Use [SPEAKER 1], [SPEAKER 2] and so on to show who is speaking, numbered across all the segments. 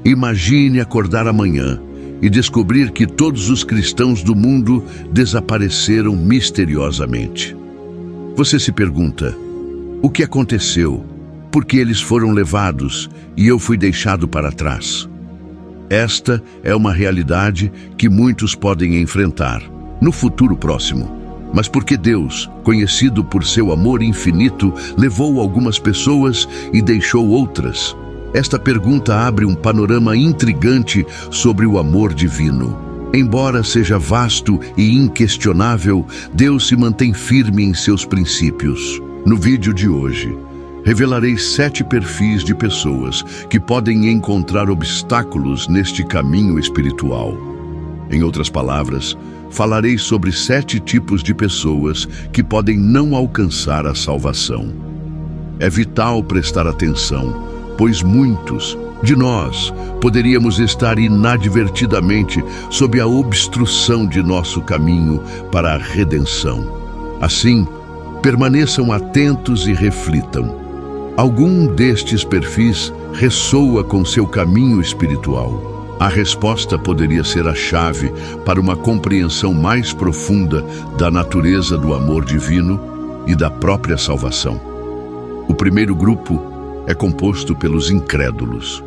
[SPEAKER 1] Imagine acordar amanhã e descobrir que todos os cristãos do mundo desapareceram misteriosamente. Você se pergunta: o que aconteceu? Por que eles foram levados e eu fui deixado para trás? Esta é uma realidade que muitos podem enfrentar no futuro próximo. Mas porque Deus, conhecido por seu amor infinito, levou algumas pessoas e deixou outras? Esta pergunta abre um panorama intrigante sobre o amor divino. Embora seja vasto e inquestionável, Deus se mantém firme em seus princípios. No vídeo de hoje, revelarei 7 perfis de pessoas que podem encontrar obstáculos neste caminho espiritual. Em outras palavras, falarei sobre 7 tipos de pessoas que podem não alcançar a salvação. É vital prestar atenção, pois muitos de nós poderíamos estar inadvertidamente sob a obstrução de nosso caminho para a redenção. Assim, permaneçam atentos e reflitam. Algum destes perfis ressoa com seu caminho espiritual? A resposta poderia ser a chave para uma compreensão mais profunda da natureza do amor divino e da própria salvação. O primeiro grupo é composto pelos incrédulos.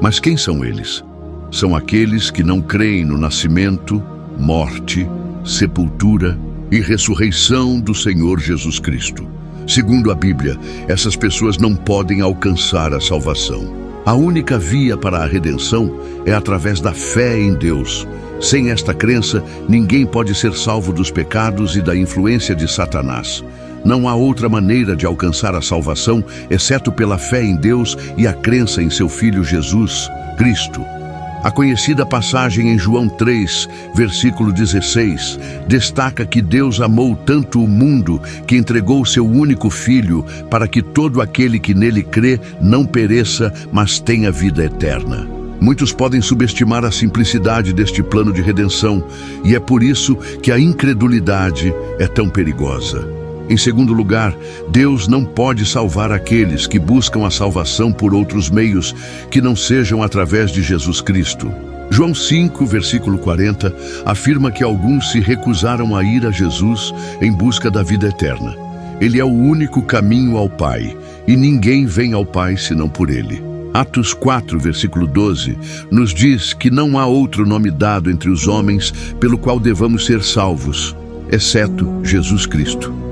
[SPEAKER 1] Mas quem são eles? São aqueles que não creem no nascimento, morte, sepultura e ressurreição do Senhor Jesus Cristo. Segundo a Bíblia, essas pessoas não podem alcançar a salvação. A única via para a redenção é através da fé em Deus. Sem esta crença, ninguém pode ser salvo dos pecados e da influência de Satanás. Não há outra maneira de alcançar a salvação, exceto pela fé em Deus e a crença em seu Filho Jesus Cristo. A conhecida passagem em João 3, versículo 16, destaca que Deus amou tanto o mundo que entregou seu único Filho para que todo aquele que nele crê não pereça, mas tenha vida eterna. Muitos podem subestimar a simplicidade deste plano de redenção, e é por isso que a incredulidade é tão perigosa. Em segundo lugar, Deus não pode salvar aqueles que buscam a salvação por outros meios que não sejam através de Jesus Cristo. João 5, versículo 40, afirma que alguns se recusaram a ir a Jesus em busca da vida eterna. Ele é o único caminho ao Pai, e ninguém vem ao Pai senão por Ele. Atos 4, versículo 12, nos diz que não há outro nome dado entre os homens pelo qual devamos ser salvos, exceto Jesus Cristo.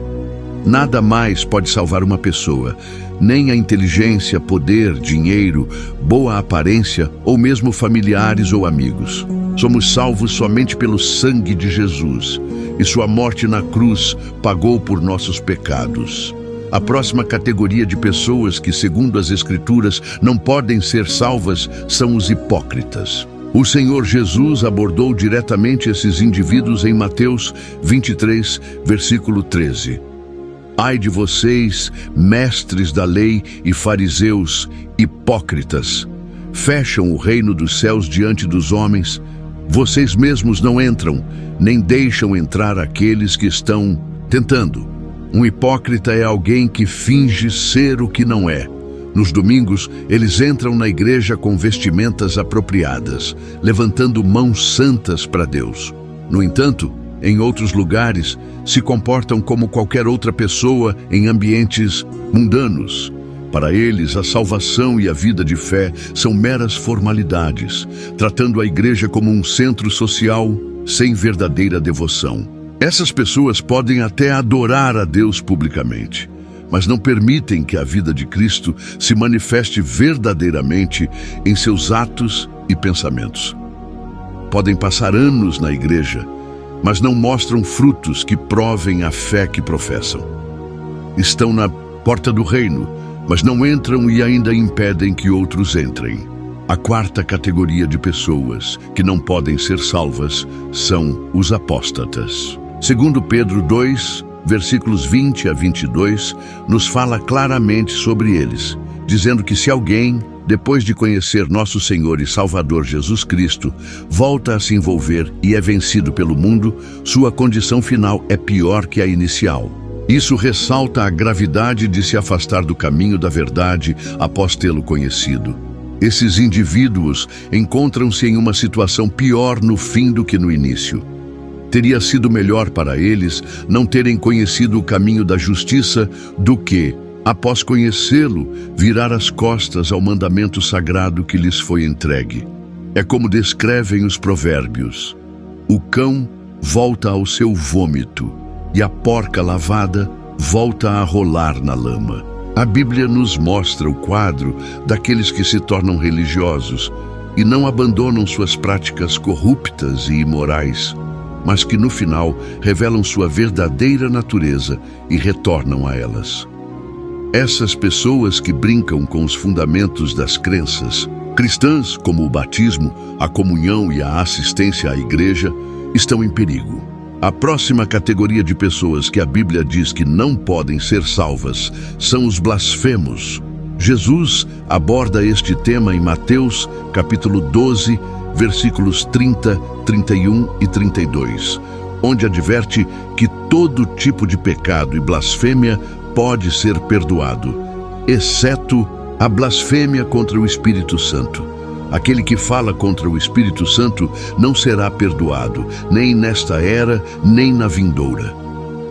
[SPEAKER 1] Nada mais pode salvar uma pessoa, nem a inteligência, poder, dinheiro, boa aparência ou mesmo familiares ou amigos. Somos salvos somente pelo sangue de Jesus, e sua morte na cruz pagou por nossos pecados. A próxima categoria de pessoas que, segundo as Escrituras, não podem ser salvas são os hipócritas. O Senhor Jesus abordou diretamente esses indivíduos em Mateus 23, versículo 13. Ai de vocês, mestres da lei e fariseus, hipócritas! Fecham o reino dos céus diante dos homens. Vocês mesmos não entram, nem deixam entrar aqueles que estão tentando. Um hipócrita é alguém que finge ser o que não é. Nos domingos, eles entram na igreja com vestimentas apropriadas, levantando mãos santas para Deus. No entanto, em outros lugares, se comportam como qualquer outra pessoa em ambientes mundanos. Para eles, a salvação e a vida de fé são meras formalidades, tratando a igreja como um centro social sem verdadeira devoção. Essas pessoas podem até adorar a Deus publicamente, mas não permitem que a vida de Cristo se manifeste verdadeiramente em seus atos e pensamentos. Podem passar anos na igreja, mas não mostram frutos que provem a fé que professam. Estão na porta do reino, mas não entram e ainda impedem que outros entrem. A quarta categoria de pessoas que não podem ser salvas são os apóstatas. Segundo Pedro 2, versículos 20 a 22, nos fala claramente sobre eles, dizendo que se alguém, depois de conhecer nosso Senhor e Salvador Jesus Cristo, volta a se envolver e é vencido pelo mundo, sua condição final é pior que a inicial. Isso ressalta a gravidade de se afastar do caminho da verdade após tê-lo conhecido. Esses indivíduos encontram-se em uma situação pior no fim do que no início. Teria sido melhor para eles não terem conhecido o caminho da justiça do que, após conhecê-lo, virar as costas ao mandamento sagrado que lhes foi entregue. É como descrevem os provérbios: o cão volta ao seu vômito e a porca lavada volta a rolar na lama. A Bíblia nos mostra o quadro daqueles que se tornam religiosos e não abandonam suas práticas corruptas e imorais, mas que no final revelam sua verdadeira natureza e retornam a elas. Essas pessoas que brincam com os fundamentos das crenças cristãs, como o batismo, a comunhão e a assistência à igreja, estão em perigo. A próxima categoria de pessoas que a Bíblia diz que não podem ser salvas são os blasfemos. Jesus aborda este tema em Mateus, capítulo 12, versículos 30, 31 e 32, onde adverte que todo tipo de pecado e blasfêmia pode ser perdoado, exceto a blasfêmia contra o Espírito Santo. Aquele que fala contra o Espírito Santo não será perdoado, nem nesta era, nem na vindoura.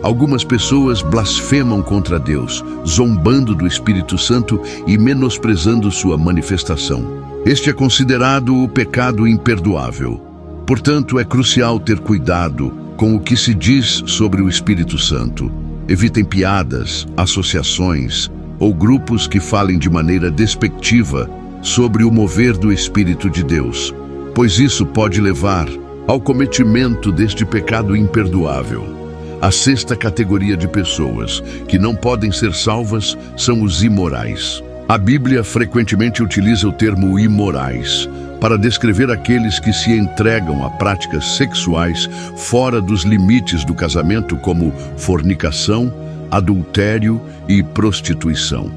[SPEAKER 1] Algumas pessoas blasfemam contra Deus, zombando do Espírito Santo e menosprezando sua manifestação. Este é considerado o pecado imperdoável. Portanto, é crucial ter cuidado com o que se diz sobre o Espírito Santo. Evitem piadas, associações ou grupos que falem de maneira despectiva sobre o mover do Espírito de Deus, pois isso pode levar ao cometimento deste pecado imperdoável. A sexta categoria de pessoas que não podem ser salvas são os imorais. A Bíblia frequentemente utiliza o termo imorais para descrever aqueles que se entregam a práticas sexuais fora dos limites do casamento, como fornicação, adultério e prostituição.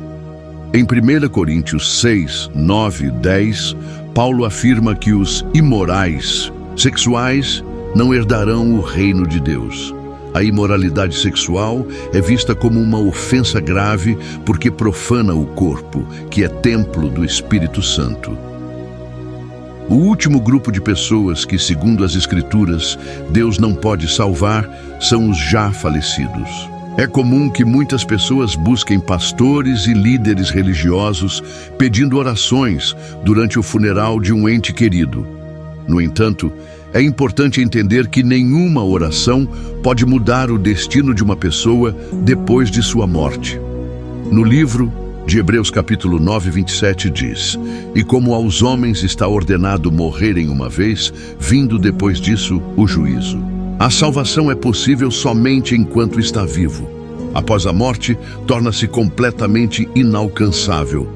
[SPEAKER 1] Em 1 Coríntios 6, 9 e 10, Paulo afirma que os imorais sexuais não herdarão o reino de Deus. A imoralidade sexual é vista como uma ofensa grave porque profana o corpo, que é templo do Espírito Santo. O último grupo de pessoas que, segundo as Escrituras, Deus não pode salvar são os já falecidos. É comum que muitas pessoas busquem pastores e líderes religiosos pedindo orações durante o funeral de um ente querido. No entanto, é importante entender que nenhuma oração pode mudar o destino de uma pessoa depois de sua morte. No livro de Hebreus capítulo 9, 27 diz: "E como aos homens está ordenado morrerem uma vez, vindo depois disso o juízo." A salvação é possível somente enquanto está vivo. Após a morte, torna-se completamente inalcançável.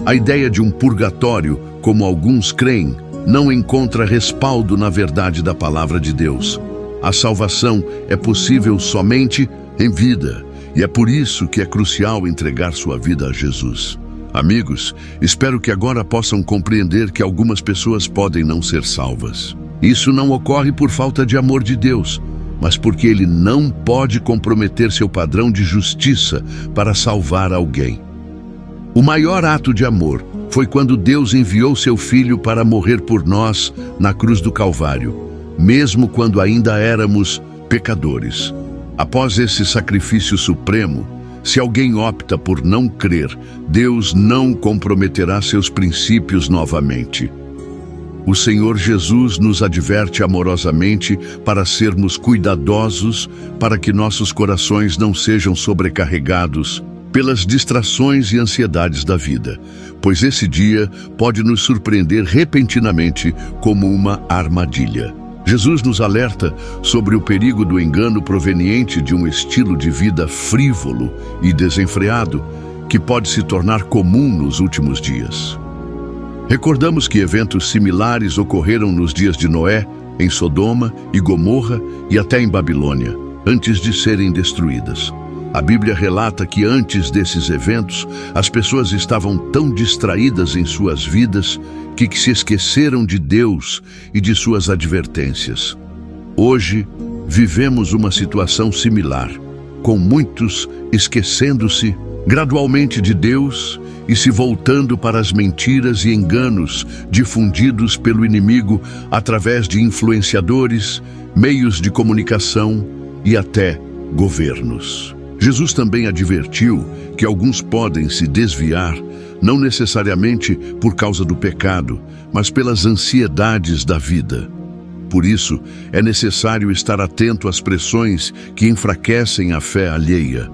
[SPEAKER 1] A ideia de um purgatório, como alguns creem, não encontra respaldo na verdade da palavra de Deus. A salvação é possível somente em vida, e é por isso que é crucial entregar sua vida a Jesus. Amigos, espero que agora possam compreender que algumas pessoas podem não ser salvas. Isso não ocorre por falta de amor de Deus, mas porque Ele não pode comprometer seu padrão de justiça para salvar alguém. O maior ato de amor foi quando Deus enviou seu Filho para morrer por nós na cruz do Calvário, mesmo quando ainda éramos pecadores. Após esse sacrifício supremo, se alguém opta por não crer, Deus não comprometerá seus princípios novamente. O Senhor Jesus nos adverte amorosamente para sermos cuidadosos para que nossos corações não sejam sobrecarregados pelas distrações e ansiedades da vida, pois esse dia pode nos surpreender repentinamente como uma armadilha. Jesus nos alerta sobre o perigo do engano proveniente de um estilo de vida frívolo e desenfreado que pode se tornar comum nos últimos dias. Recordamos que eventos similares ocorreram nos dias de Noé, em Sodoma e Gomorra e até em Babilônia, antes de serem destruídas. A Bíblia relata que antes desses eventos, as pessoas estavam tão distraídas em suas vidas que se esqueceram de Deus e de suas advertências. Hoje, vivemos uma situação similar, com muitos esquecendo-se gradualmente de Deus e se voltando para as mentiras e enganos difundidos pelo inimigo através de influenciadores, meios de comunicação e até governos. Jesus também advertiu que alguns podem se desviar, não necessariamente por causa do pecado, mas pelas ansiedades da vida. Por isso, é necessário estar atento às pressões que enfraquecem a fé alheia.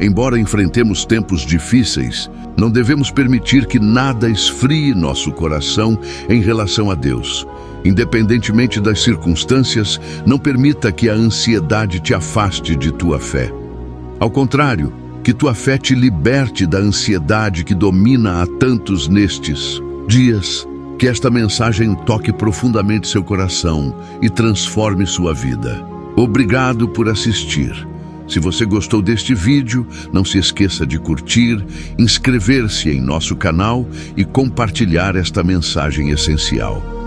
[SPEAKER 1] Embora enfrentemos tempos difíceis, não devemos permitir que nada esfrie nosso coração em relação a Deus. Independentemente das circunstâncias, não permita que a ansiedade te afaste de tua fé. Ao contrário, que tua fé te liberte da ansiedade que domina a tantos nestes dias. Que esta mensagem toque profundamente seu coração e transforme sua vida. Obrigado por assistir. Se você gostou deste vídeo, não se esqueça de curtir, inscrever-se em nosso canal e compartilhar esta mensagem essencial.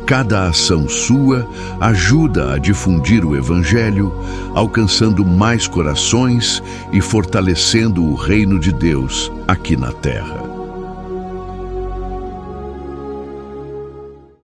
[SPEAKER 1] Cada ação sua ajuda a difundir o Evangelho, alcançando mais corações e fortalecendo o reino de Deus aqui na Terra.